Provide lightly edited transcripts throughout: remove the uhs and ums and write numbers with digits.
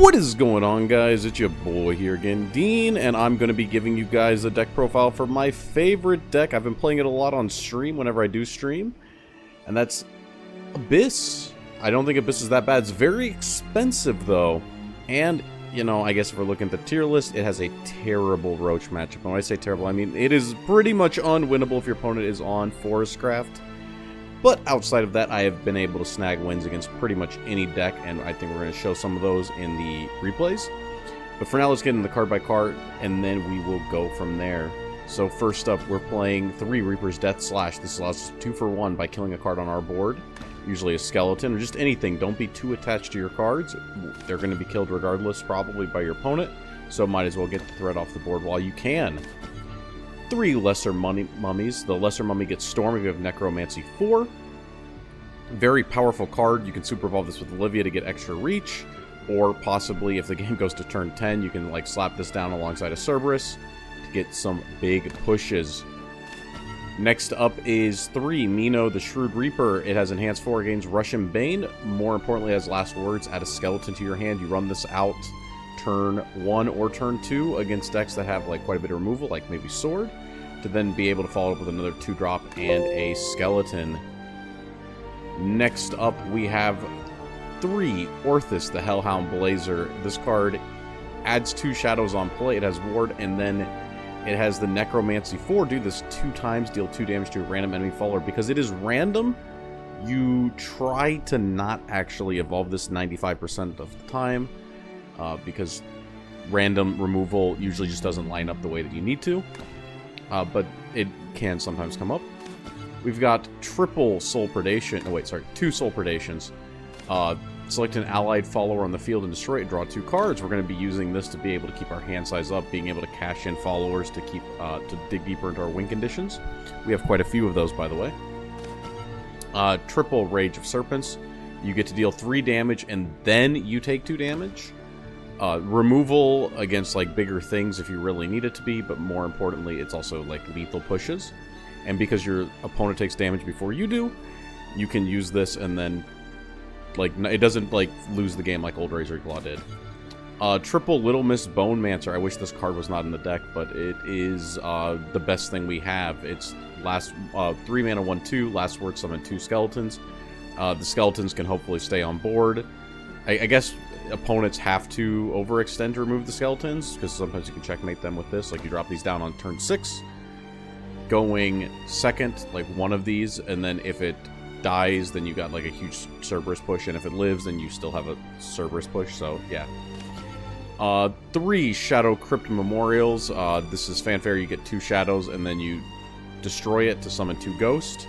What is going on, guys? It's your boy here again, Dean, and I'm going to be giving you guys a deck profile for my favorite deck. I've been playing it a lot on stream whenever I do stream, and that's Abyss. I don't think Abyss is that bad. It's very expensive, though, and, you know, I guess if we're looking at the tier list, it has a terrible Roach matchup. And when I say terrible, I mean it is pretty much unwinnable if your opponent is on Abysscraft. But outside of that, I have been able to snag wins against pretty much any deck, and I think we're going to show some of those in the replays. But for now, let's get into the card by card, and then we will go from there. So first up, we're playing 3 Reaper's Death Slash. This allows us 2 for 1 by killing a card on our board, usually a skeleton, or just anything. Don't be too attached to your cards. They're going to be killed regardless, probably by your opponent, so might as well get the threat off the board while you can. 3 Lesser Mummies. The Lesser Mummy gets Storm if you have Necromancy 4. Very powerful card. You can Super Evolve this with Olivia to get extra reach, or possibly if the game goes to turn 10, you can like slap this down alongside a Cerberus to get some big pushes. Next up is 3 Mino the Shrewd Reaper. It has Enhanced 4 against Russian Bane. More importantly, has Last Words. Add a skeleton to your hand. You run this out turn 1 or turn 2 against decks that have like quite a bit of removal, like maybe Sword, to then be able to follow up with another 2-drop and a skeleton. Next up, we have 3 Orthus the Hellhound Blazer. This card adds 2 shadows on play. It has Ward, and then it has the Necromancy 4. Do this 2 times, deal 2 damage to a random enemy follower. Because it is random, you try to not actually evolve this 95% of the time, because random removal usually just doesn't line up the way that you need to. But it can sometimes come up. We've got triple Soul Predation. Oh, wait, sorry. 2 Soul Predations. Select an allied follower on the field and destroy it. Draw 2 cards. We're going to be using this to be able to keep our hand size up, being able to cash in followers to keep to dig deeper into our win conditions. We have quite a few of those, by the way. Triple Rage of Serpents. You get to deal 3 damage, and then you take 2 damage. Removal against like bigger things if you really need it to be, but more importantly, it's also like lethal pushes. And because your opponent takes damage before you do, you can use this and then like it doesn't like lose the game like Old Razor Claw did. Triple Little Miss Bone Mancer. I wish this card was not in the deck, but it is the best thing we have. It's 3 mana 1/2. Last word, summon 2 skeletons. The skeletons can hopefully stay on board. I guess opponents have to overextend to remove the skeletons, because sometimes you can checkmate them with this. Like you drop these down on turn 6, going second, like one of these, and then if it dies, then you got like a huge Cerberus push, and if it lives, then you still have a Cerberus push, so yeah. 3 Shadow Crypt Memorials. This is Fanfare. You get 2 shadows, and then you destroy it to summon 2 ghosts.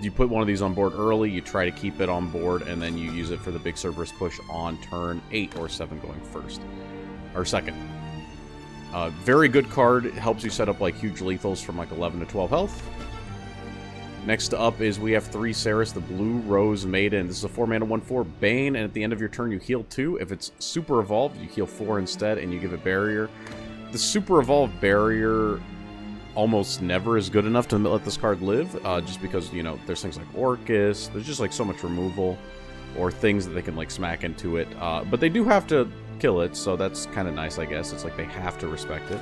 You put one of these on board early, you try to keep it on board, and then you use it for the big Cerberus push on turn 8 or 7 going first. Or second. Very good card. It helps you set up like huge lethals from like 11 to 12 health. Next up is we have 3 Ceres the Blue Rose Maiden. This is a 4 mana 1/4 Bane, and at the end of your turn you heal 2. If it's super evolved, you heal 4 instead, and you give it barrier. The super evolved barrier almost never is good enough to let this card live, just because, you know, there's things like Orcus, there's just like so much removal, or things that they can like smack into it, but they do have to kill it, so that's kind of nice, I guess. It's like they have to respect it.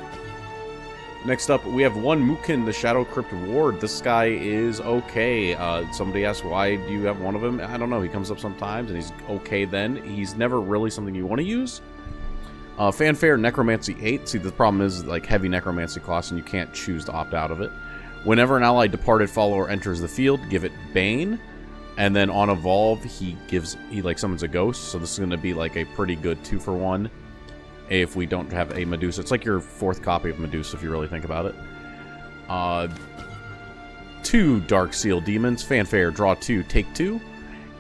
Next up, we have 1 Mukin the Shadow Crypt Ward. This guy is okay. Somebody asked, why do you have 1 of him? I don't know, he comes up sometimes, and he's okay then. He's never really something you want to use. Fanfare, Necromancy 8. See, the problem is like heavy Necromancy costs, and you can't choose to opt out of it. Whenever an allied departed follower enters the field, give it Bane, and then on evolve, he like summons a ghost. So this is going to be like a pretty good 2 for 1 if we don't have a Medusa. It's like your 4th copy of Medusa if you really think about it. 2 Dark Seal Demons. Fanfare, draw 2, take 2.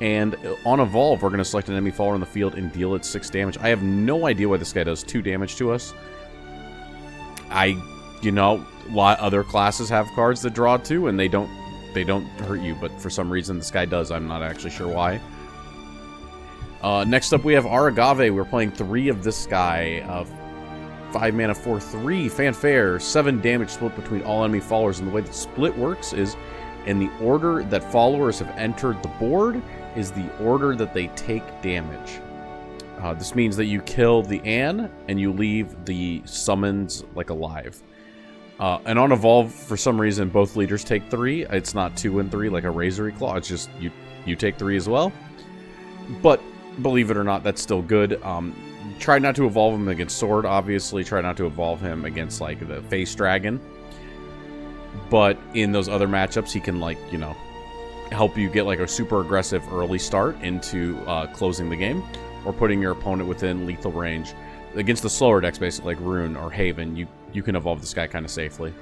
And on evolve, we're going to select an enemy follower in the field and deal it 6 damage. I have no idea why this guy does 2 damage to us. You know, why other classes have cards that draw 2 and they don't hurt you, but for some reason this guy does. I'm not actually sure why. Next up, we have Aragave. We're playing 3 of this guy. 5 mana 4/3. Fanfare, 7 damage split between all enemy followers. And the way the split works is in the order that followers have entered the board is the order that they take damage. This means that you kill the Anne and you leave the summons like alive. And on Evolve, for some reason, both leaders take 3. It's not 2 and 3 like a Razory Claw. It's just you take 3 as well. But believe it or not, that's still good. Try not to evolve him against Sword, obviously. Try not to evolve him against like the Face Dragon. But in those other matchups, he can, like, you know, help you get like a super aggressive early start into closing the game, or putting your opponent within lethal range. Against the slower decks, basically like Rune or Haven, you can evolve this guy kind of safely.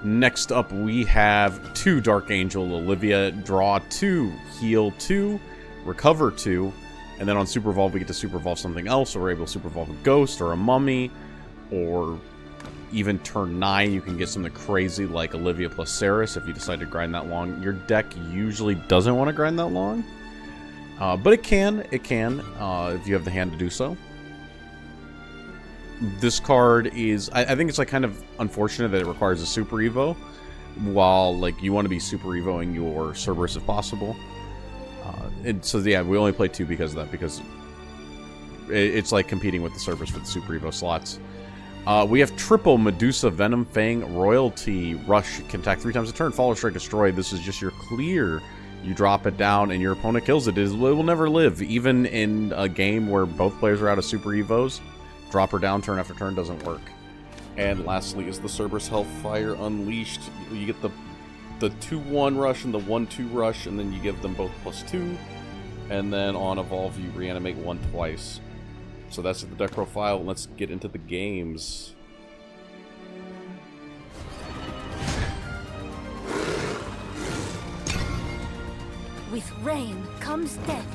Next up, we have 2 Dark Angel Olivia. Draw 2, heal 2, recover 2, and then on Super Evolve, we get to Super Evolve something else, or we're able to Super Evolve a Ghost or a Mummy, or even turn 9, you can get something crazy like Olivia plus Ceres if you decide to grind that long. Your deck usually doesn't want to grind that long, but it can if you have the hand to do so. This card is, I think it's like kind of unfortunate that it requires a Super Evo, while like you want to be Super Evoing your Cerberus if possible. And so yeah, we only play 2 because of that, because it's like competing with the Cerberus for the Super Evo slots. We have triple Medusa, Venom, Fang, Royalty, Rush, can attack 3 times a turn, Follow, Strike, Destroy. This is just your clear. You drop it down and your opponent kills it. It will never live. Even in a game where both players are out of Super Evos, drop her down turn after turn doesn't work. And lastly is the Cerberus Hellfire Unleashed. You get the 2-1 rush and the 1-2 rush, and then you give them both +2. And then on Evolve, you reanimate 1 twice. So that's the deck profile. Let's get into the games. With rain comes death.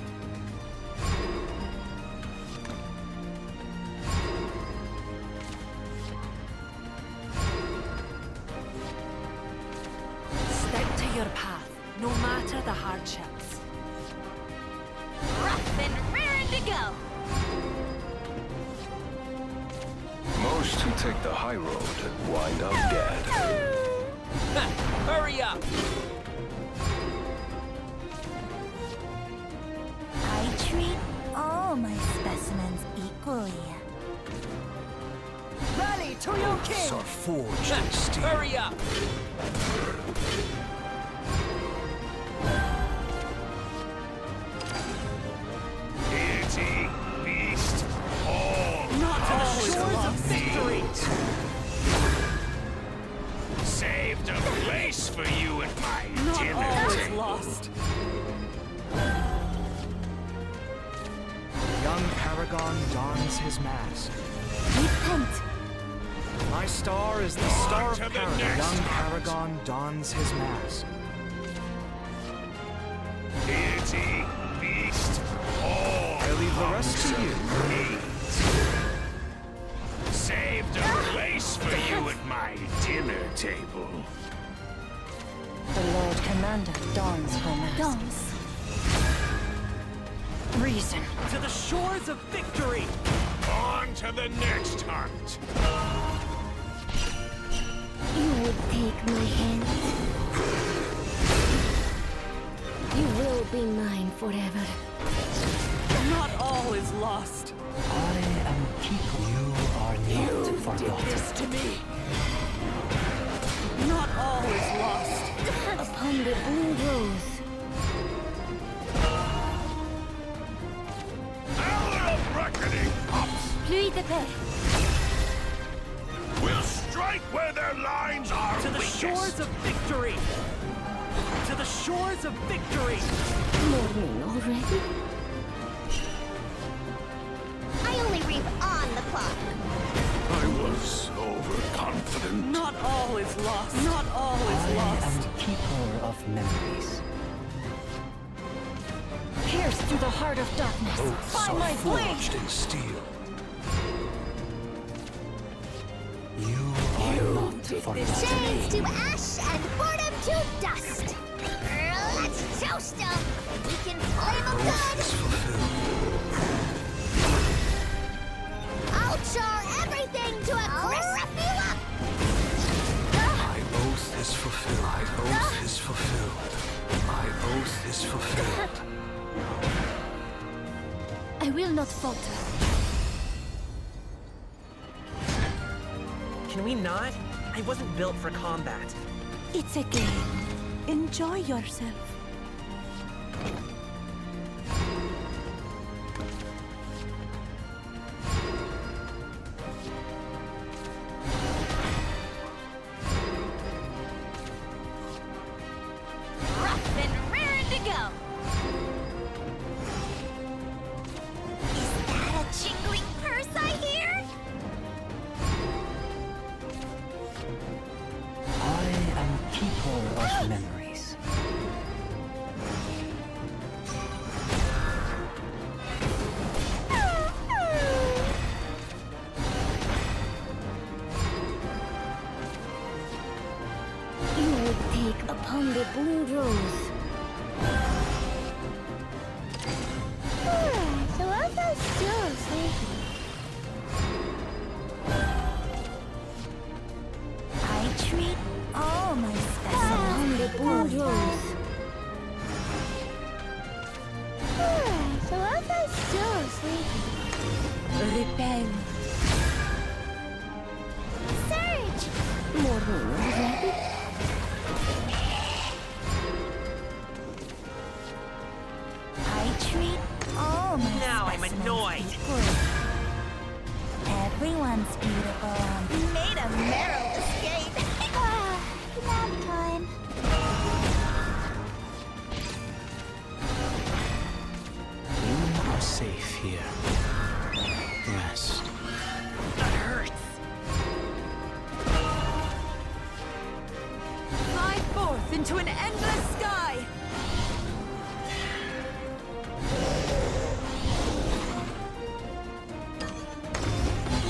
Stick to your path, no matter the hardships. Rough and raring to go. Most who take the high road wind up dead. Hurry up! I treat all my specimens equally. Rally to your king! Are forged in steel. Hurry up! Deity, beast, all. Not to the shores of victory! Saved a place for you at my Not dinner all is table. lost. Young Paragon dons his mask. Repent. My star is the star of to the Paragon. next Young hunt. Paragon dons his mask. Deity, beast, all. I leave the rest to you. Saved a place for you at my dinner table. The Lord Commander dons her mask. Dons. Reason. To the shores of victory! On to the next hunt. You would take my hand. You will be mine forever. Not all is lost. I am keeper. You are not Did forgotten. this to me. Not all is lost. Upon the blue rose. Hour of reckoning ups. Pluie de paix. We'll strike where their lines are To the weakest. shores of victory! To the shores of victory! Morning already? I only reap on the clock. I was overconfident. Not all is lost. Not all is lost. keeper of memories. Pierce through the heart of darkness. By my blade! in steel. You are not forgotten. Chains to ash and boredom to dust. Let's toast them. We can flame them good. I'll char everything to a crisp. Rough you up. My oath is fulfilled. My oath is fulfilled. My oath is fulfilled. I will not falter. Can we not? I wasn't built for combat. It's a game. Enjoy yourself. Rough and raring to go. Is that a jingling purse I hear? I am keeper of memories. You would take upon the blue rose. So I felt still sleepy. I treat all my specimens the blue rose. So I felt still sleepy. Repel. Surge! More rapid. I treat all my Now I'm specimens annoyed. equally. Everyone's beautiful. Made a narrow escape. Nap time. You are safe here. Rest. That hurts. Fly forth into an endless sky.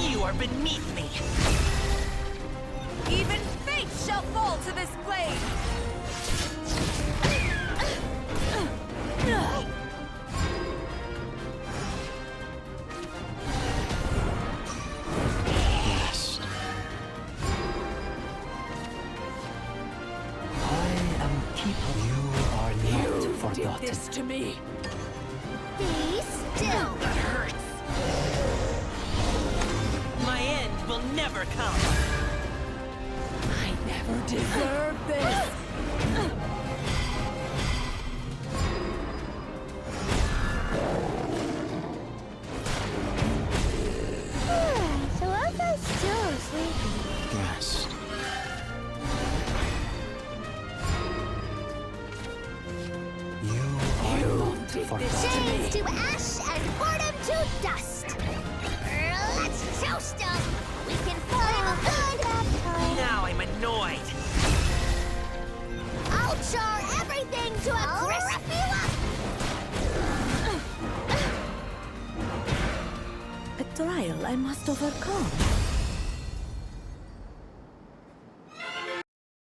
You are beneath me. Even fate shall fall to this blade. Rest. I am keeper. You are not forgotten. This to me. Be still. That hurts. My end will never come. I never deserved this. So I felt still sleepy. Rest. You are not forgotten. Chains to ash and boredom to dust. Let's toast 'em. We can find a good nap time. Now I'm annoyed. I'll char everything to a crisp. Wrap you up. A trial I must overcome.